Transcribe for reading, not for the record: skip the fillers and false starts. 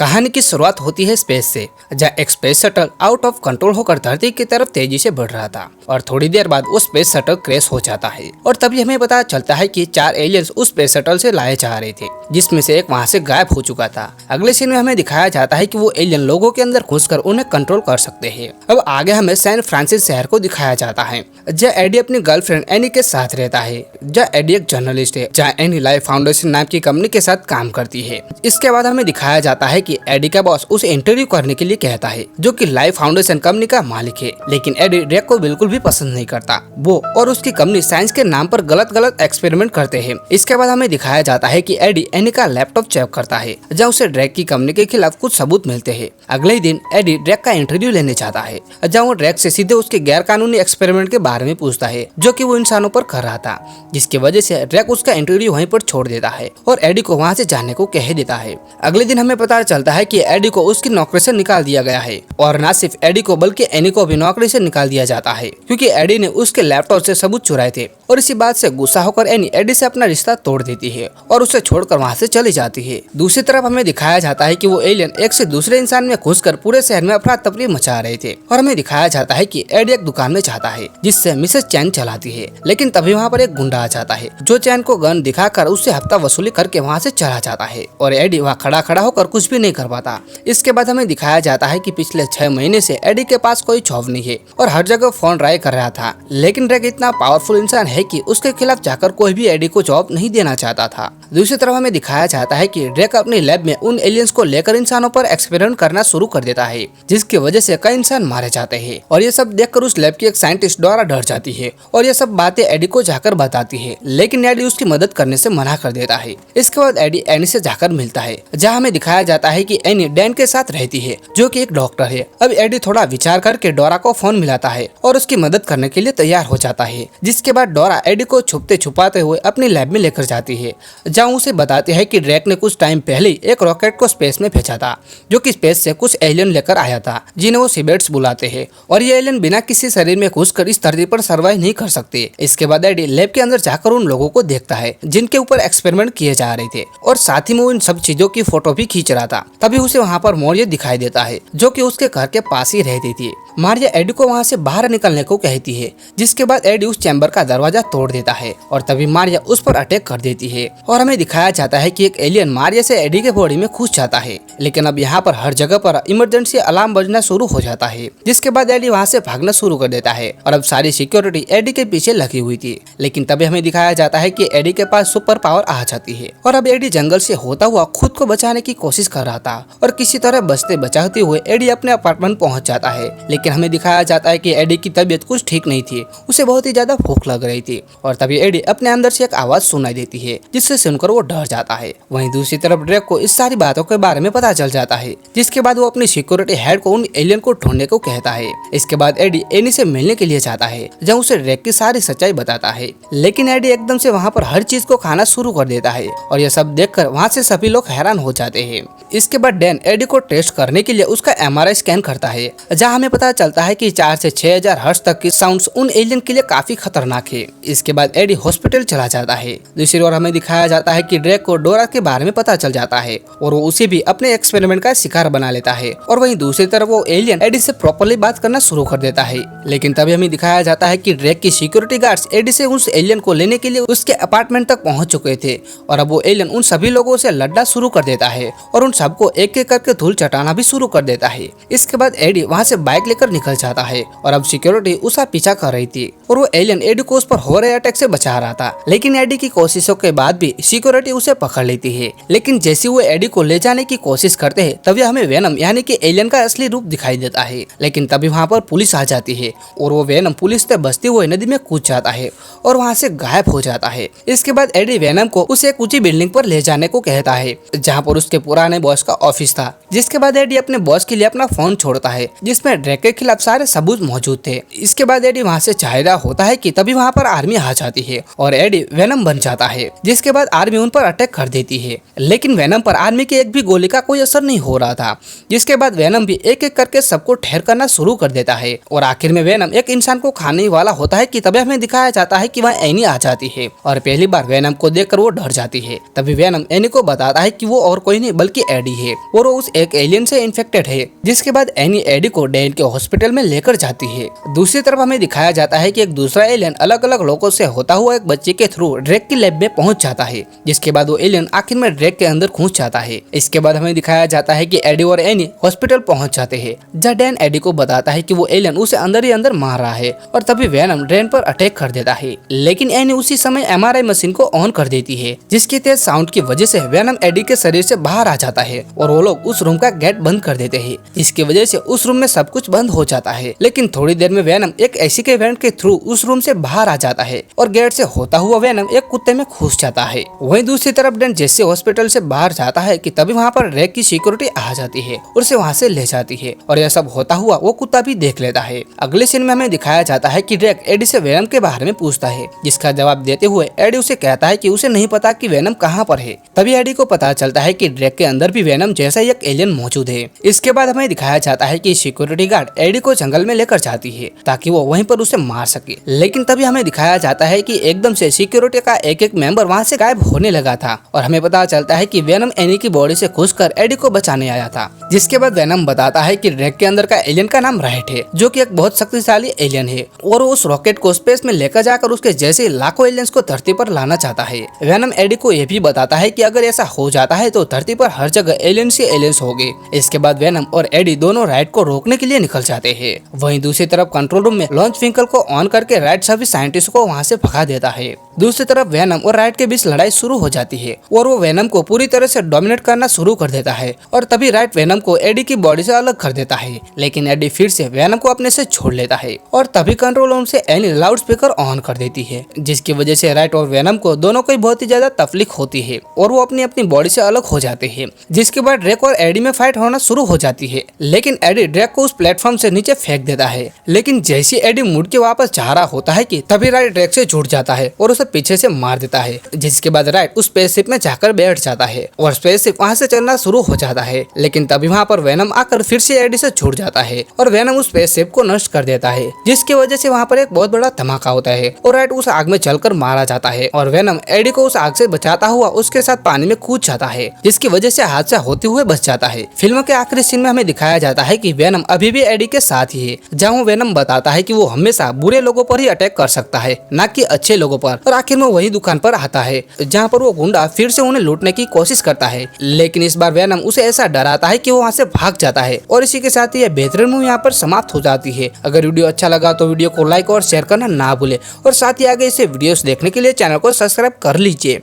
कहानी की शुरुआत होती है स्पेस से, जहाँ एक space shuttle out of control होकर धरती की तरफ तेजी से बढ़ रहा था और थोड़ी देर बाद वो स्पेस शटल क्रैश हो जाता है और तभी हमें पता चलता है कि 4 एलियंस उस स्पेस शटल से लाए जा रहे थे, जिसमें से एक वहाँ से गायब हो चुका था। अगले सीन में हमें दिखाया जाता है कि वो एलियन लोगों के अंदर घुसकर उन्हें कंट्रोल कर सकते हैं। अब आगे हमें सैन फ्रांसिस शहर को दिखाया जाता है, जहाँ एडी अपनी गर्लफ्रेंड एनी के साथ रहता है। जहाँ एडी एक जर्नलिस्ट है, जहाँ एनी लाइफ फाउंडेशन नाम की कंपनी के साथ काम करती है। इसके बाद हमें दिखाया जाता है कि एडी का बॉस उसे इंटरव्यू करने के लिए कहता है, जो कि लाइफ फाउंडेशन कंपनी का मालिक है। लेकिन एडी ड्रैक को बिल्कुल भी पसंद नहीं करता। वो और उसकी कंपनी साइंस के नाम पर गलत एक्सपेरिमेंट करते हैं। इसके बाद हमें दिखाया जाता है कि एडी एनी का लैपटॉप चेक करता है, जहाँ उसे ड्रैक की कंपनी के खिलाफ कुछ सबूत मिलते हैं। अगले ही दिन एडी ड्रैक का इंटरव्यू लेने जाता है, जहाँ वो ड्रैक से सीधे उसके गैर कानूनी एक्सपेरिमेंट के बारे में पूछता है, जो कि वो इंसानों पर कर रहा था, जिसकी वजह से ड्रैक उसका इंटरव्यू वहीं पर छोड़ देता है और एडी को वहाँ से जाने को कह देता है। अगले दिन हमें पता चलता है कि एडी को उसकी नौकरी से निकाल दिया गया है और न सिर्फ एडी को बल्कि एनी को भी नौकरी से निकाल दिया जाता है, क्योंकि एडी ने उसके लैपटॉप से सबूत चुराए थे। और इसी बात से गुस्सा होकर एनी एडी से अपना रिश्ता तोड़ देती है और उसे छोड़कर वहाँ से चली जाती है। दूसरी तरफ हमें दिखाया जाता है कि वो एलियन एक से दूसरे इंसान में घुसकर पूरे शहर में अफरा तफरी मचा रहे थे और हमें दिखाया जाता है कि एडी एक दुकान में जाता है, जिससे मिसेस चैन चलाती है। लेकिन तभी वहाँ पर एक गुंडा आ जाता है, जो चैन को गन दिखाकर उससे हफ्ता वसूली करके वहाँ से चला जाता है और एडी वहाँ खड़ा होकर कुछ भी नहीं कर पाता। इसके बाद हमें दिखाया जाता है कि पिछले 6 महीने से एडी के पास कोई जॉब नहीं है और हर जगह फोन ट्राई कर रहा था। लेकिन ड्रैक इतना पावरफुल इंसान है कि उसके खिलाफ जाकर कोई भी एडी को जॉब नहीं देना चाहता था। दूसरी तरफ हमें दिखाया जाता है कि ड्रैक अपनी लैब में उन एलियंस को लेकर इंसानों पर एक्सपेरिमेंट करना शुरू कर देता है, जिसकी वजह से कई इंसान मारे जाते हैं। और ये सब देखकर उस लैब की एक साइंटिस्ट द्वारा डर जाती है और ये सब बातें एडी को जाकर बताती है, लेकिन एडी उसकी मदद करने से मना कर देता है। इसके बाद एडी एनी से जाकर मिलता है, जहाँ हमें दिखाया जाता है कि एनी डैन के साथ रहती है, जो कि एक डॉक्टर है। अब एडी थोड़ा विचार करके डोरा को फोन मिलाता है और उसकी मदद करने के लिए तैयार हो जाता है। जिसके बाद डोरा एडी को छुपते छुपाते हुए अपनी लैब में लेकर जाती है, जहाँ उसे बताती है कि ड्रैक ने कुछ टाइम पहले एक रॉकेट को स्पेस में भेजा था, जो कि स्पेस से कुछ एलियन लेकर आया था, जिन्हें वो सीबेट्स बुलाते हैं। और ये एलियन बिना किसी शरीर में घुसकर इस धरती पर सर्वाइव नहीं कर सकते। इसके बाद एडी लैब के अंदर जाकर उन लोगों को देखता है जिनके ऊपर एक्सपेरिमेंट किए जा रहे थे, और साथ ही में वो इन सब चीजों की फोटो भी खींच रहा था। तभी उसे वहाँ पर मौर्य दिखाई देता है, जो कि उसके घर के पास ही रहती थी। मारिया एडी को वहाँ से बाहर निकलने को कहती है, जिसके बाद एडी उस चैम्बर का दरवाजा तोड़ देता है और तभी मारिया उस पर अटैक कर देती है। और हमें दिखाया जाता है कि एक एलियन मारिया से एडी के बॉडी में घुस जाता है। लेकिन अब यहाँ पर हर जगह पर इमरजेंसी अलार्म बजना शुरू हो जाता है, जिसके बाद एडी वहाँ से भागना शुरू कर देता है और अब सारी सिक्योरिटी एडी के पीछे लगी हुई थी। लेकिन तभी हमें दिखाया जाता है कि एडी के पास सुपर पावर आ जाती है और अब एडी जंगल से होता हुआ खुद को बचाने की कोशिश कर रहा था और किसी तरह बचते बचाते हुए एडी अपने अपार्टमेंट पहुंच जाता है। लेकिन हमें दिखाया जाता है कि एडी की तबीयत कुछ ठीक नहीं थी, उसे बहुत ही ज्यादा भूख लग रही थी और तभी एडी अपने अंदर से एक आवाज सुनाई देती है, जिससे सुनकर वो डर जाता है। वहीं दूसरी तरफ ड्रैक को इस सारी बातों के बारे में पता चल जाता है, जिसके बाद वो अपनी सिक्योरिटी हेड को उन एलियन को ढूंढने को कहता है। इसके बाद एडी एनी से मिलने के लिए जाता है, जहाँ उसे ड्रैक की सारी सच्चाई बताता है। लेकिन एडी एकदम से वहाँ पर हर चीज को खाना शुरू कर देता है और यह सब देखकर वहाँ से सभी लोग हैरान हो जाते हैं। इसके बाद डैन एडी को टेस्ट करने के लिए उसका MRI स्कैन करता है, जहाँ हमें पता चलता है कि 4 से 6000 हर्ट्ज तक की साउंड्स उन एलियन के लिए काफी खतरनाक है। इसके बाद एडी हॉस्पिटल चला जाता है। दूसरी ओर हमें दिखाया जाता है कि ड्रैक को डोरा के बारे में पता चल जाता है और वो उसे भी अपने एक्सपेरिमेंट का शिकार बना लेता है। और वहीं दूसरी तरफ वो एलियन एडी से प्रॉपर्ली बात करना शुरू कर देता है। लेकिन तभी हमें दिखाया जाता है कि ड्रैक की सिक्योरिटी गार्ड्स एडी से उस एलियन को लेने के लिए उसके अपार्टमेंट तक पहुंच चुके थे और अब वो एलियन उन सभी लोगों से लड़ना शुरू कर देता है और उन सबको एक एक करके धूल चटाना भी शुरू कर देता है। इसके बाद एडी वहाँ से बाइक लेकर निकल जाता है और अब सिक्योरिटी उसका पीछा कर रही थी और वो एलियन एडी को उस पर हो रहे अटैक से बचा रहा था। लेकिन एडी की कोशिशों के बाद भी सिक्योरिटी उसे पकड़ लेती है। लेकिन जैसे वो एडी को ले जाने की कोशिश करते हैं, तभी हमें वेनम यानी कि एलियन का असली रूप दिखाई देता है। लेकिन तभी वहाँ पर पुलिस आ जाती है और वो वेनम पुलिस से बचते हुए नदी में कूद जाता है और वहाँ से गायब हो जाता है। इसके बाद एडी वेनम को उसे एक ऊंची बिल्डिंग पर ले जाने को कहता है, जहाँ पर उसके पुराने बॉस का ऑफिस था। जिसके बाद एडी अपने बॉस के लिए अपना फोन छोड़ता है, जिसमें ड्रैक के खिलाफ सारे सबूत मौजूद थे। इसके बाद एडी वहाँ से जा रहा होता है कि तभी वहाँ पर आर्मी आ जाती है और एडी वेनम बन जाता है। जिसके बाद आर्मी उन पर अटैक कर देती है, लेकिन वेनम पर आर्मी की एक भी गोली का कोई असर नहीं हो रहा था। जिसके बाद वेनम भी एक एक करके सबको ठहर करना शुरू कर देता है और आखिर में वेनम एक इंसान को खाने वाला होता है कि तभी हमें दिखाया जाता है कि वह एनी आ जाती है और पहली बार वेनम को देखकर वो डर जाती है। तभी वेनम एनी को बताता है कि वो और कोई नहीं बल्कि एडी है और वो उस एक एलियन से इन्फेक्टेड है। जिसके बाद एनी एडी को डैन के हॉस्पिटल में लेकर जाती है। दूसरी तरफ हमें दिखाया जाता है कि एक दूसरा एलियन अलग अलग लोगों से होता हुआ एक बच्चे के थ्रू ड्रेक की लैब में पहुंच जाता है। जिसके बाद वो एलियन आखिर में ड्रेक के अंदर घुस जाता है। इसके बाद हमें दिखाया जाता है कि एडी और एनी हॉस्पिटल पहुंच जाते हैं, जहाँ डैन एडी को बताता है कि वो एलियन उसे अंदर ही अंदर मार रहा है और तभी वेनम डैन पर अटैक कर देता है। लेकिन एनी उसी समय एमआरआई मशीन को ऑन कर देती है, जिसकी तेज साउंड की वजह से वेनम एडी के शरीर से बाहर आ जाता है और वो लोग उस रूम का गेट बंद कर देते हैं, जिसकी वजह से उस रूम में सब कुछ बंद हो जाता है। लेकिन थोड़ी देर में वेनम एक ऐसी के इवेंट के थ्रू उस रूम से बाहर आ जाता है और गेट से होता हुआ वेनम एक कुत्ते में घुस जाता है। वहीं दूसरी तरफ डैन जैसे हॉस्पिटल से बाहर जाता है कि तभी वहाँ पर ड्रेक की सिक्योरिटी आ जाती है और उसे वहाँ से ले जाती है और यह सब होता हुआ वो कुत्ता भी देख लेता है। अगले सीन में हमें दिखाया जाता है कि ड्रेक एडी से वेनम के बारे में पूछता है, जिसका जवाब देते हुए एडी उसे कहता है कि उसे नहीं पता कि वेनम कहाँ पर है। तभी एडी को पता चलता है कि ड्रेक के अंदर भी वेनम जैसा ही एक एलियन मौजूद है। इसके बाद हमें दिखाया जाता है कि सिक्योरिटी गार्ड एडी को जंगल में लेकर जाती है ताकि वो वहीं पर उसे मार सके। लेकिन तभी हमें दिखाया जाता है कि एकदम से सिक्योरिटी का एक एक मेंबर वहाँ से गायब होने लगा था और हमें पता चलता है कि वेनम एनी की बॉडी से घुसकर एडी को बचाने आया था। जिसके बाद वेनम बताता है कि ड्रेक के अंदर का एलियन का नाम राइट है, जो कि एक बहुत शक्तिशाली एलियन है और उस रॉकेट को स्पेस में लेकर जाकर उसके जैसे लाखों एलियंस को धरती पर लाना चाहता है। वेनम एडी को यह भी बताता है कि अगर ऐसा हो जाता है तो धरती पर हर जगह एलियंस ही एलियंस होंगे। इसके बाद वेनम और एडी दोनों राइट को रोकने के लिए निकल जाते हैं। वहीं दूसरी तरफ कंट्रोल रूम में लॉन्च व्हीकल को ऑन करके राइट सभी साइंटिस्ट को वहाँ से भगा देता है। दूसरी तरफ वेनम और राइट के बीच लड़ाई शुरू हो जाती है और वो वेनम को पूरी तरह से डोमिनेट करना शुरू कर देता है और तभी राइट वेनम को एडी की बॉडी से अलग कर देता है। लेकिन एडी फिर से वेनम को अपने से छोड़ लेता है और तभी कंट्रोल रूम से एनी लाउड स्पीकर ऑन कर देती है, जिसकी वजह से राइट और वेनम को दोनों को बहुत ही ज्यादा तकलीफ होती है और वो अपनी अपनी बॉडी से अलग हो जाते हैं। जिसके बाद ड्रेक और एडी में फाइट होना शुरू हो जाती है, लेकिन एडी ड्रेक को उस प्लेटफॉर्म से नीचे फेंक देता है। लेकिन जैसे एडी मुड़ के वापस जा रहा होता है कि तभी राइट ड्रेक से जुड़ जाता है और उसे पीछे से मार देता है। जिसके बाद राइट उस स्पेसशिप में जाकर बैठ जाता है और स्पेसशिप वहाँ से चलना शुरू हो जाता है। लेकिन तभी वहाँ पर वेनम आकर फिर से एडी से जुड़ जाता है और वेनम उस स्पेसशिप को नष्ट कर देता है, जिसकी वजह से वहाँ पर एक बहुत बड़ा धमाका होता है और राइट उस आग में जलकर मारा जाता है और वेनम एडी को उस आग से बचाता हुआ उसके साथ पानी में कूद जाता है, जिसकी वजह से हादसा होते हुए बच जाता है। फिल्म के आखिरी सीन में हमें दिखाया जाता है कि वेनम अभी भी एडी के साथ ही है, जहाँ वेनम बताता है कि वो हमेशा बुरे लोगों पर ही अटैक कर सकता है, न कि अच्छे लोगों पर। और आखिर में वही दुकान पर आता है जहाँ पर वो गुंडा फिर से उन्हें लूटने की कोशिश करता है, लेकिन इस बार वेनम उसे ऐसा डराता है कि वो वहाँ से भाग जाता है। और इसी के साथ ये बेहतरीन मूवी यहाँ पर समाप्त हो जाती है। अगर वीडियो अच्छा लगा तो वीडियो को लाइक और शेयर करना ना भूले और साथ ही आगे ऐसे वीडियोस देखने के लिए चैनल को सब्सक्राइब कर लीजिए।